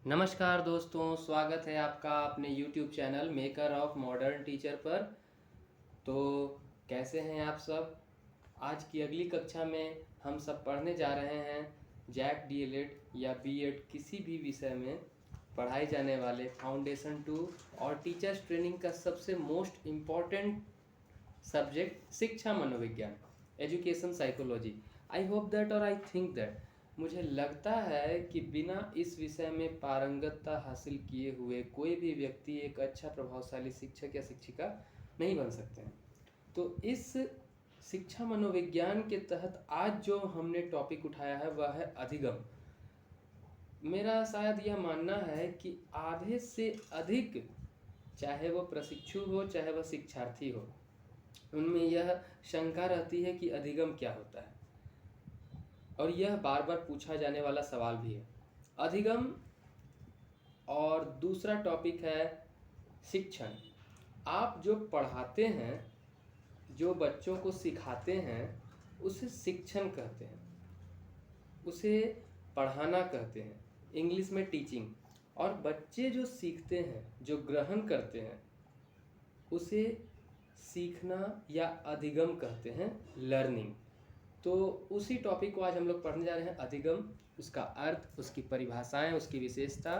नमस्कार दोस्तों, स्वागत है आपका अपने YouTube channel maker of modern teacher पर। तो कैसे हैं आप सब। आज की अगली कक्षा में हम सब पढ़ने जा रहे हैं जैक डीएलएड या बीएड किसी भी विषय में पढ़ाए जाने वाले फाउंडेशन 2 और टीचर्स ट्रेनिंग का सबसे मोस्ट इम्पॉर्टेंट सब्जेक्ट शिक्षा मनोविज्ञान, education psychology. I hope that और आई थिंक दैट, मुझे लगता है कि बिना इस विषय में पारंगतता हासिल किए हुए कोई भी व्यक्ति एक अच्छा प्रभावशाली शिक्षक या शिक्षिका नहीं बन सकते हैं। तो इस शिक्षा मनोविज्ञान के तहत आज जो हमने टॉपिक उठाया है वह है अधिगम। मेरा शायद यह मानना है कि आधे से अधिक, चाहे वो प्रशिक्षु हो चाहे वह शिक्षार्थी हो, उनमें यह शंका रहती है कि अधिगम क्या होता है, और यह बार बार पूछा जाने वाला सवाल भी है अधिगम। और दूसरा टॉपिक है शिक्षण। आप जो पढ़ाते हैं, जो बच्चों को सिखाते हैं, उसे शिक्षण कहते हैं, उसे पढ़ाना कहते हैं, इंग्लिश में टीचिंग। और बच्चे जो सीखते हैं, जो ग्रहण करते हैं, उसे सीखना या अधिगम कहते हैं, लर्निंग। तो उसी टॉपिक को आज हम लोग पढ़ने जा रहे हैं, अधिगम, उसका अर्थ, उसकी परिभाषाएं, उसकी विशेषता,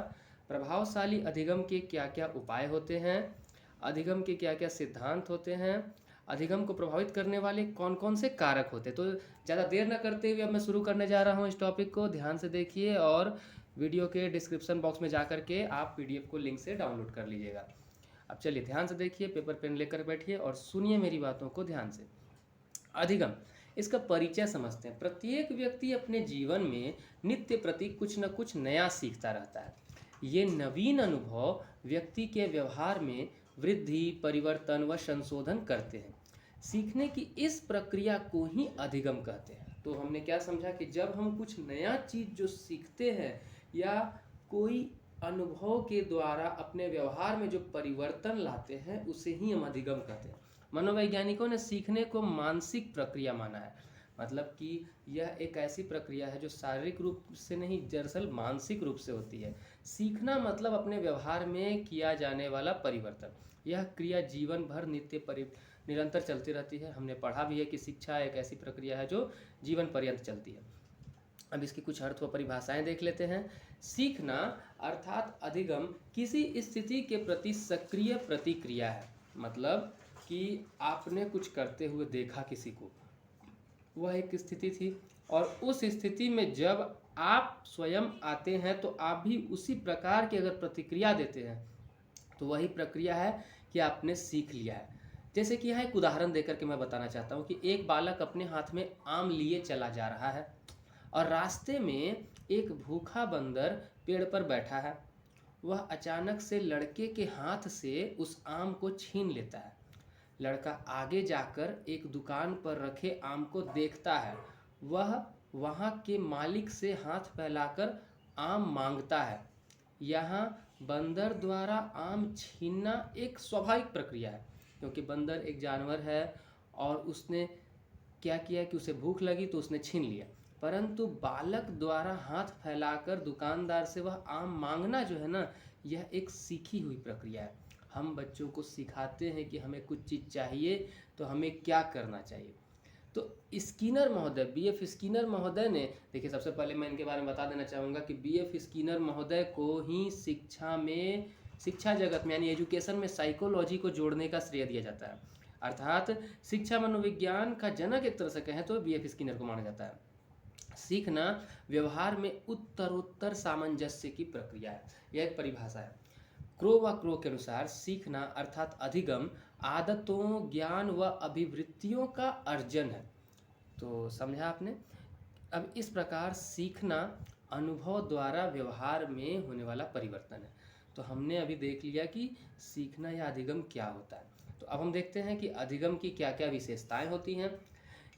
प्रभावशाली अधिगम के क्या क्या उपाय होते हैं, अधिगम के क्या क्या सिद्धांत होते हैं, अधिगम को प्रभावित करने वाले कौन कौन से कारक होते हैं। तो ज़्यादा देर न करते हुए अब मैं शुरू करने जा रहा हूँ इस टॉपिक को। ध्यान से देखिए और वीडियो के डिस्क्रिप्शन बॉक्स में जा कर के आप पीडीएफ को लिंक से डाउनलोड कर लीजिएगा। अब चलिए ध्यान से देखिए, पेपर पेन लेकर बैठिए और सुनिए मेरी बातों को ध्यान से। अधिगम, इसका परिचय समझते हैं। प्रत्येक व्यक्ति अपने जीवन में नित्य प्रति कुछ न कुछ नया सीखता रहता है। ये नवीन अनुभव व्यक्ति के व्यवहार में वृद्धि, परिवर्तन व संशोधन करते हैं। सीखने की इस प्रक्रिया को ही अधिगम कहते हैं। तो हमने क्या समझा कि जब हम कुछ नया चीज़ जो सीखते हैं या कोई अनुभव के द्वारा अपने व्यवहार में जो परिवर्तन लाते हैं, उसे ही हम अधिगम कहते हैं। मनोवैज्ञानिकों ने सीखने को मानसिक प्रक्रिया माना है। मतलब कि यह एक ऐसी प्रक्रिया है जो शारीरिक रूप से नहीं, दरअसल मानसिक रूप से होती है। सीखना मतलब अपने व्यवहार में किया जाने वाला परिवर्तन। यह क्रिया जीवन भर निरंतर चलती रहती है। हमने पढ़ा भी है कि शिक्षा एक ऐसी प्रक्रिया है जो जीवन पर्यंत चलती है। अब इसकी कुछ अर्थ व परिभाषाएं देख लेते हैं। सीखना अर्थात अधिगम किसी स्थिति के प्रति सक्रिय प्रतिक्रिया है। मतलब कि आपने कुछ करते हुए देखा किसी को, वह एक स्थिति थी, और उस स्थिति में जब आप स्वयं आते हैं तो आप भी उसी प्रकार की अगर प्रतिक्रिया देते हैं तो वही प्रक्रिया है कि आपने सीख लिया है। जैसे कि यहाँ एक उदाहरण देकर के मैं बताना चाहता हूँ कि एक बालक अपने हाथ में आम लिए चला जा रहा है और रास्ते में एक भूखा बंदर पेड़ पर बैठा है। वह अचानक से लड़के के हाथ से उस आम को छीन लेता है। लड़का आगे जाकर एक दुकान पर रखे आम को देखता है। वह वहाँ के मालिक से हाथ फैलाकर आम मांगता है। यहाँ बंदर द्वारा आम छीनना एक स्वाभाविक प्रक्रिया है, क्योंकि बंदर एक जानवर है और उसने क्या किया कि उसे भूख लगी तो उसने छीन लिया। परंतु बालक द्वारा हाथ फैलाकर दुकानदार से वह आम मांगना जो है ना, यह एक सीखी हुई प्रक्रिया है। हम बच्चों को सिखाते हैं कि हमें कुछ चीज़ चाहिए तो हमें क्या करना चाहिए। तो स्किनर महोदय, बीएफ स्किनर महोदय ने, देखिए सबसे पहले मैं इनके बारे में बता देना चाहूँगा कि बीएफ स्किनर महोदय को ही शिक्षा जगत में यानी एजुकेशन में साइकोलॉजी को जोड़ने का श्रेय दिया जाता है। अर्थात शिक्षा मनोविज्ञान का जनक एक तरह से कहें तो बीएफ स्किनर को माना जाता है। सीखना व्यवहार में उत्तरोत्तर सामंजस्य की प्रक्रिया है, यह एक परिभाषा है। क्रो के अनुसार सीखना अर्थात अधिगम आदतों, ज्ञान व अभिवृत्तियों का अर्जन है। तो समझा आपने। अब इस प्रकार सीखना अनुभव द्वारा व्यवहार में होने वाला परिवर्तन है। तो हमने अभी देख लिया कि सीखना या अधिगम क्या होता है। तो अब हम देखते हैं कि अधिगम की क्या क्या विशेषताएं होती हैं।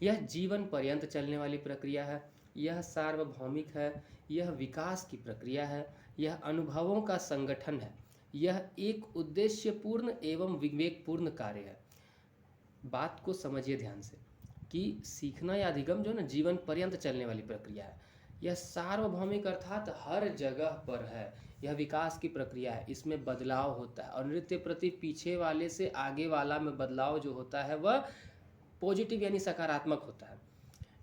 यह जीवन पर्यंत चलने वाली प्रक्रिया है, यह सार्वभौमिक है, यह विकास की प्रक्रिया है, यह अनुभवों का संगठन है, यह एक उद्देश्यपूर्ण एवं विवेकपूर्ण कार्य है। बात को समझिए ध्यान से कि सीखना या अधिगम जो है ना, जीवन पर्यंत चलने वाली प्रक्रिया है। यह सार्वभौमिक अर्थात हर जगह पर है। यह विकास की प्रक्रिया है, इसमें बदलाव होता है और नृत्य प्रति पीछे वाले से आगे वाला में बदलाव जो होता है वह पॉजिटिव यानी सकारात्मक होता है।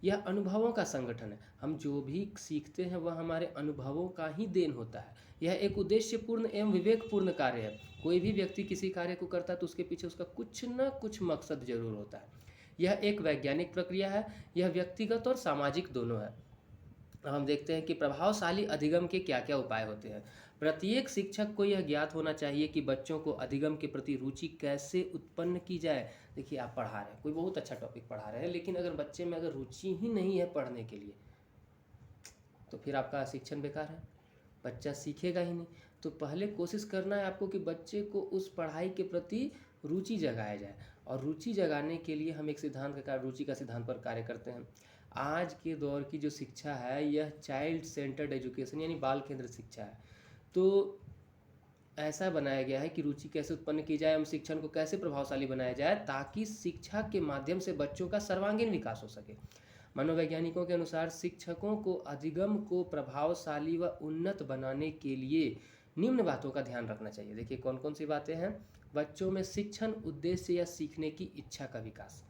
यह अनुभवों का संगठन है, हम जो भी सीखते हैं वह हमारे अनुभवों का ही देन होता है। यह एक उद्देश्यपूर्ण एवं विवेकपूर्ण कार्य है। कोई भी व्यक्ति किसी कार्य को करता है तो उसके पीछे उसका कुछ न कुछ मकसद जरूर होता है। यह एक वैज्ञानिक प्रक्रिया है, यह व्यक्तिगत और सामाजिक दोनों है। अब हम देखते हैं कि प्रभावशाली अधिगम के क्या क्या उपाय होते हैं। प्रत्येक शिक्षक को यह ज्ञात होना चाहिए कि बच्चों को अधिगम के प्रति रुचि कैसे उत्पन्न की जाए। देखिए, आप पढ़ा रहे हैं, कोई बहुत अच्छा टॉपिक पढ़ा रहे हैं, लेकिन अगर बच्चे में अगर रुचि ही नहीं है पढ़ने के लिए तो फिर आपका शिक्षण बेकार है, बच्चा सीखेगा ही नहीं। तो पहले कोशिश करना है आपको कि बच्चे को उस पढ़ाई के प्रति रुचि जगाया जाए, और रुचि जगाने के लिए हम एक सिद्धांत का रुचि का सिद्धांत पर कार्य करते हैं। आज के दौर की जो शिक्षा है यह चाइल्ड सेंटर्ड एजुकेशन यानी बाल केंद्रित शिक्षा है। तो ऐसा बनाया गया है कि रुचि कैसे उत्पन्न की जाए, हम शिक्षण को कैसे प्रभावशाली बनाया जाए ताकि शिक्षा के माध्यम से बच्चों का सर्वांगीण विकास हो सके। मनोवैज्ञानिकों के अनुसार शिक्षकों को अधिगम को प्रभावशाली व उन्नत बनाने के लिए निम्न बातों का ध्यान रखना चाहिए। देखिए कौन कौन सी बातें हैं। बच्चों में शिक्षण उद्देश्य या सीखने की इच्छा का विकास,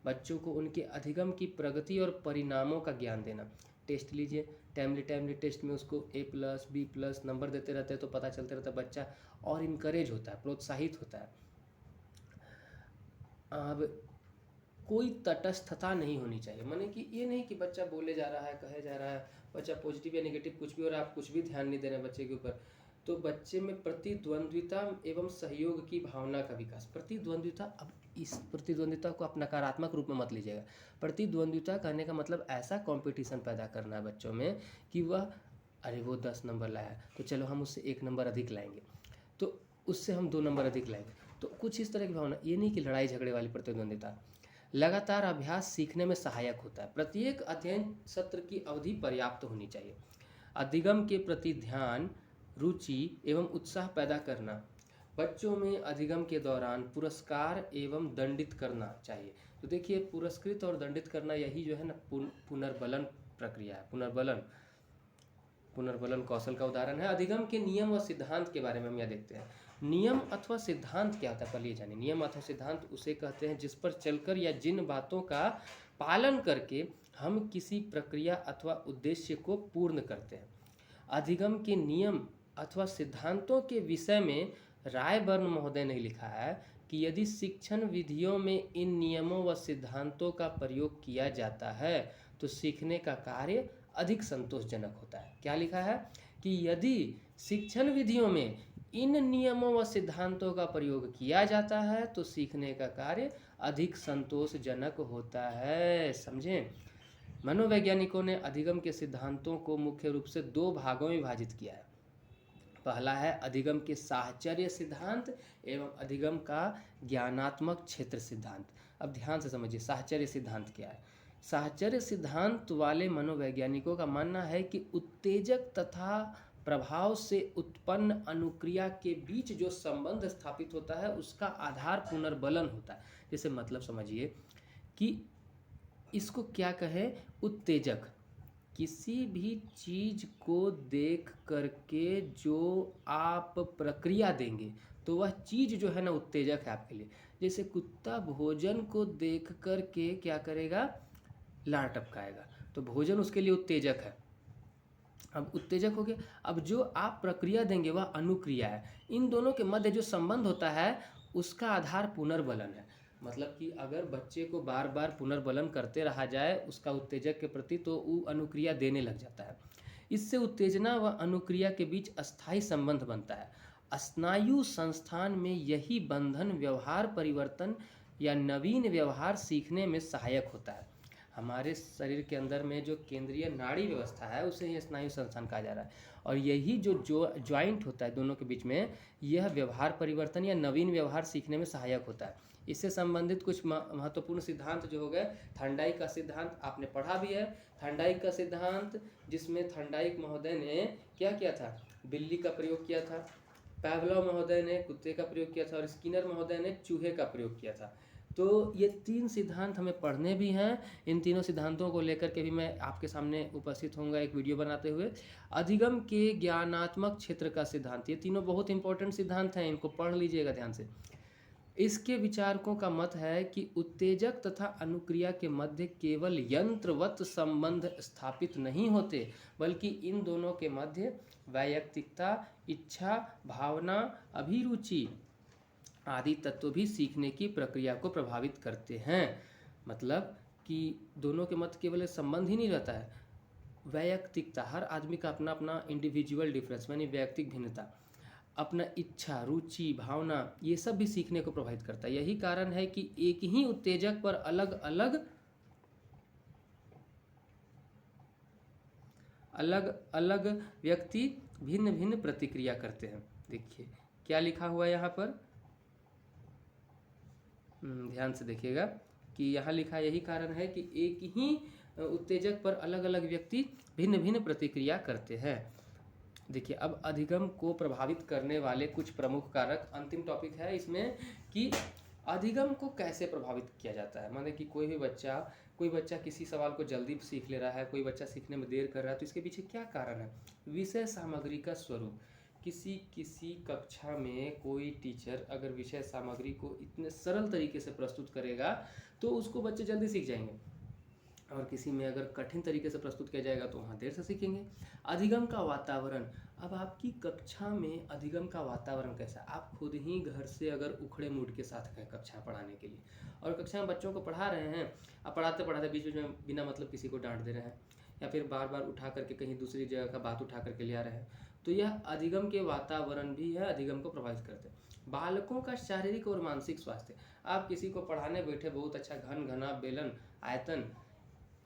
बच्चों को उनके अधिगम की प्रगति और परिणामों का ज्ञान देना। टेस्ट लीजिए, टाइमली टेस्ट में उसको A+ B+ नंबर देते रहते हैं तो पता चलते रहता है बच्चा और इनकरेज होता है, प्रोत्साहित होता है। अब कोई तटस्थता नहीं होनी चाहिए, माने कि ये नहीं कि बच्चा बोले जा रहा है, कहे जा रहा है, बच्चा पॉजिटिव या नेगेटिव कुछ भी हो रहा है, आप कुछ भी ध्यान नहीं दे रहे हैं बच्चे के ऊपर। तो बच्चे में प्रतिद्वंद्विता एवं सहयोग की भावना का विकास। प्रतिद्वंद्विता, अब इस प्रतिद्वंद्विता को आप नकारात्मक रूप में मत लीजिएगा। प्रतिद्वंद्विता कहने का मतलब ऐसा कंपटीशन पैदा करना है बच्चों में कि वह, अरे वो 10 नंबर लाया तो चलो हम उससे 1 नंबर अधिक लाएंगे, तो उससे हम 2 नंबर अधिक लाएंगे। तो कुछ इस तरह की भावना, ये नहीं कि लड़ाई झगड़े वाली प्रतिद्वंद्विता। लगातार अभ्यास सीखने में सहायक होता है। प्रत्येक अध्ययन सत्र की अवधि पर्याप्त होनी चाहिए। अधिगम के प्रति ध्यान, रुचि एवं उत्साह पैदा करना। बच्चों में अधिगम के दौरान पुरस्कार एवं दंडित करना चाहिए। तो देखिए, पुरस्कृत और दंडित करना यही जो है ना पुनर्बलन प्रक्रिया है। पुनर्बलन कौशल का उदाहरण है। अधिगम के नियम व सिद्धांत के बारे में हम यह देखते हैं। नियम अथवा सिद्धांत क्या होता है, पहले जानिए। नियम अथवा सिद्धांत उसे कहते हैं जिस पर चलकर या जिन बातों का पालन करके हम किसी प्रक्रिया अथवा उद्देश्य को पूर्ण करते हैं। अधिगम के नियम अथवा सिद्धांतों के विषय में रायबर्न महोदय ने लिखा है कि यदि शिक्षण विधियों में इन नियमों व सिद्धांतों का प्रयोग किया जाता है तो सीखने का कार्य अधिक संतोषजनक होता है। क्या लिखा है कि यदि शिक्षण विधियों में इन नियमों व सिद्धांतों का प्रयोग किया जाता है तो सीखने का कार्य अधिक संतोषजनक होता है। समझें, मनोवैज्ञानिकों ने अधिगम के सिद्धांतों को मुख्य रूप से 2 भागों में विभाजित किया है। पहला है अधिगम के साहचर्य सिद्धांत एवं अधिगम का ज्ञानात्मक क्षेत्र सिद्धांत। अब ध्यान से समझिए, साहचर्य सिद्धांत क्या है। साहचर्य सिद्धांत वाले मनोवैज्ञानिकों का मानना है कि उत्तेजक तथा प्रभाव से उत्पन्न अनुक्रिया के बीच जो संबंध स्थापित होता है उसका आधार पुनर्बलन होता है। जैसे मतलब समझिए कि इसको क्या कहें, उत्तेजक किसी भी चीज को देख करके जो आप प्रक्रिया देंगे तो वह चीज जो है ना उत्तेजक है आपके लिए। जैसे कुत्ता भोजन को देख करके क्या करेगा, लार टपकाएगा, तो भोजन उसके लिए उत्तेजक है। अब उत्तेजक हो गया, अब जो आप प्रक्रिया देंगे वह अनुक्रिया है। इन दोनों के मध्य जो संबंध होता है उसका आधार पुनर्बलन है। मतलब कि अगर बच्चे को बार बार पुनर्बलन करते रहा जाए उसका उत्तेजक के प्रति तो वो अनुक्रिया देने लग जाता है। इससे उत्तेजना व अनुक्रिया के बीच अस्थायी संबंध बनता है। स्नायु संस्थान में यही बंधन व्यवहार परिवर्तन या नवीन व्यवहार सीखने में सहायक होता है। हमारे शरीर के अंदर में जो केंद्रीय नाड़ी व्यवस्था है उसे ही स्नायु संस्थान कहा जा रहा है, और यही जो ज्वाइंट होता है दोनों के बीच में, यह व्यवहार परिवर्तन या नवीन व्यवहार सीखने में सहायक होता है। इससे संबंधित कुछ महत्वपूर्ण सिद्धांत जो हो गए, थर्नडाइक का सिद्धांत आपने पढ़ा भी है। थर्नडाइक का सिद्धांत जिसमें थर्नडाइक महोदय ने क्या किया था, बिल्ली का प्रयोग किया था, पैवलव महोदय ने कुत्ते का प्रयोग किया था और स्किनर महोदय ने चूहे का प्रयोग किया था। तो ये 3 सिद्धांत हमें पढ़ने भी हैं। इन तीनों सिद्धांतों को लेकर के भी मैं आपके सामने उपस्थित होऊंगा एक वीडियो बनाते हुए। अधिगम के ज्ञानात्मक क्षेत्र का सिद्धांत, ये तीनों बहुत इंपॉर्टेंट सिद्धांत हैं, इनको पढ़ लीजिएगा ध्यान से। इसके विचारकों का मत है कि उत्तेजक तथा अनुक्रिया के मध्य केवल यंत्रवत संबंध स्थापित नहीं होते, बल्कि इन दोनों के मध्य वैयक्तिकता, इच्छा, भावना, अभिरुचि आदि तत्व भी सीखने की प्रक्रिया को प्रभावित करते हैं। मतलब कि दोनों के मध्य केवल संबंध ही नहीं रहता है, वैयक्तिकता, हर आदमी का अपना अपना इंडिविजुअल डिफरेंस यानी वैयक्तिक भिन्नता, अपना इच्छा, रुचि, भावना, ये सब भी सीखने को प्रभावित करता है। यही कारण है कि एक ही उत्तेजक पर अलग अलग व्यक्ति भिन्न भिन्न प्रतिक्रिया करते हैं। देखिए क्या लिखा हुआ है यहाँ पर, ध्यान से देखिएगा कि यहाँ लिखा, यही कारण है कि एक ही उत्तेजक पर अलग अलग व्यक्ति भिन्न भिन्न प्रतिक्रिया करते हैं। देखिए अब अधिगम को प्रभावित करने वाले कुछ प्रमुख कारक, अंतिम टॉपिक है इसमें कि अधिगम को कैसे प्रभावित किया जाता है। माने कि कोई बच्चा किसी सवाल को जल्दी सीख ले रहा है, कोई बच्चा सीखने में देर कर रहा है, तो इसके पीछे क्या कारण है। विषय सामग्री का स्वरूप, किसी कक्षा में कोई टीचर अगर विषय सामग्री को इतने सरल तरीके से प्रस्तुत करेगा तो उसको बच्चे जल्दी सीख जाएंगे, और किसी में अगर कठिन तरीके से प्रस्तुत किया जाएगा तो वहाँ देर से सीखेंगे। अधिगम का वातावरण, अब आपकी कक्षा में अधिगम का वातावरण कैसा है। आप खुद ही घर से अगर उखड़े मूड के साथ गए कक्षा पढ़ाने के लिए, और कक्षा में बच्चों को पढ़ा रहे हैं, अब पढ़ाते पढ़ाते बीच बीच में बिना मतलब किसी को डांट दे रहे हैं, या फिर बार बार उठा करके कहीं दूसरी जगह का बात उठा करके ले आ रहे हैं, तो यह अधिगम के वातावरण भी है, अधिगम को प्रभावित करते हैं। बालकों का शारीरिक और मानसिक स्वास्थ्य, आप किसी को पढ़ाने बैठे, बहुत अच्छा घन घना बेलन आयतन,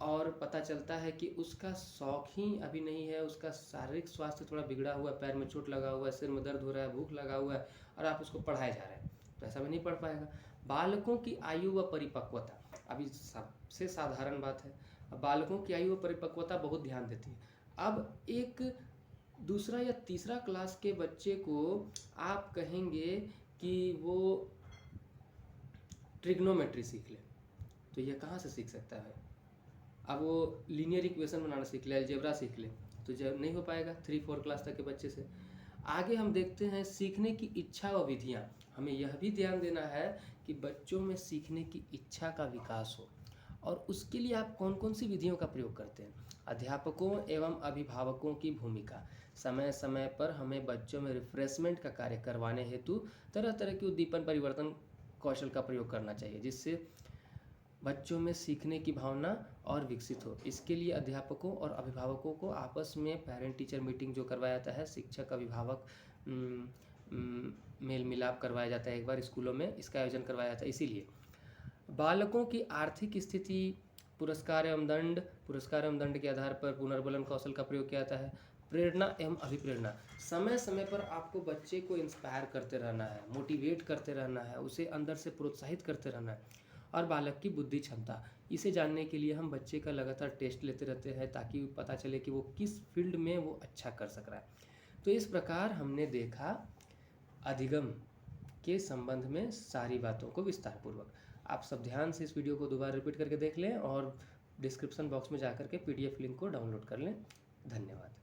और पता चलता है कि उसका शौक ही अभी नहीं है, उसका शारीरिक स्वास्थ्य थोड़ा बिगड़ा हुआ है, पैर में चोट लगा हुआ है, सिर में दर्द हो रहा है, भूख लगा हुआ है, और आप उसको पढ़ाए जा रहे हैं, तो ऐसा भी नहीं पढ़ पाएगा। बालकों की आयु व परिपक्वता, अभी सबसे साधारण बात है, बालकों की आयु व परिपक्वता बहुत ध्यान देती है। अब एक दूसरा या तीसरा क्लास के बच्चे को आप कहेंगे कि वो ट्रिग्नोमेट्री सीख ले, तो यह कहाँ से सीख सकता है। अब वो लीनियर इक्वेशन बनाना सीख ले, अलजेब्रा सीख ले, तो जब नहीं हो पाएगा 3-4 क्लास तक के बच्चे से। आगे हम देखते हैं सीखने की इच्छा व विधियाँ, हमें यह भी ध्यान देना है कि बच्चों में सीखने की इच्छा का विकास हो, और उसके लिए आप कौन कौन सी विधियों का प्रयोग करते हैं। अध्यापकों एवं अभिभावकों की भूमिका, समय समय पर हमें बच्चों में रिफ्रेशमेंट का कार्य करवाने हेतु तरह तरह की उद्दीपन परिवर्तन कौशल का प्रयोग करना चाहिए, जिससे बच्चों में सीखने की भावना और विकसित हो। इसके लिए अध्यापकों और अभिभावकों को आपस में पेरेंट टीचर मीटिंग जो करवाया जाता है, शिक्षक अभिभावक मेल मिलाप करवाया जाता है, एक बार स्कूलों में इसका आयोजन करवाया जाता है। इसीलिए बालकों की आर्थिक स्थिति, पुरस्कार एवं दंड के आधार पर पुनर्बलन कौशल का प्रयोग किया जाता है। प्रेरणा एवं अभिप्रेरणा, समय समय पर आपको बच्चे को इंस्पायर करते रहना है, मोटिवेट करते रहना है, उसे अंदर से प्रोत्साहित करते रहना है। और बालक की बुद्धि क्षमता, इसे जानने के लिए हम बच्चे का लगातार टेस्ट लेते रहते हैं, ताकि पता चले कि वो किस फील्ड में वो अच्छा कर सक रहा है। तो इस प्रकार हमने देखा अधिगम के संबंध में सारी बातों को विस्तार पूर्वक। आप सब ध्यान से इस वीडियो को दोबारा रिपीट करके देख लें, और डिस्क्रिप्शन बॉक्स में जाकर के PDF लिंक को डाउनलोड कर लें। धन्यवाद।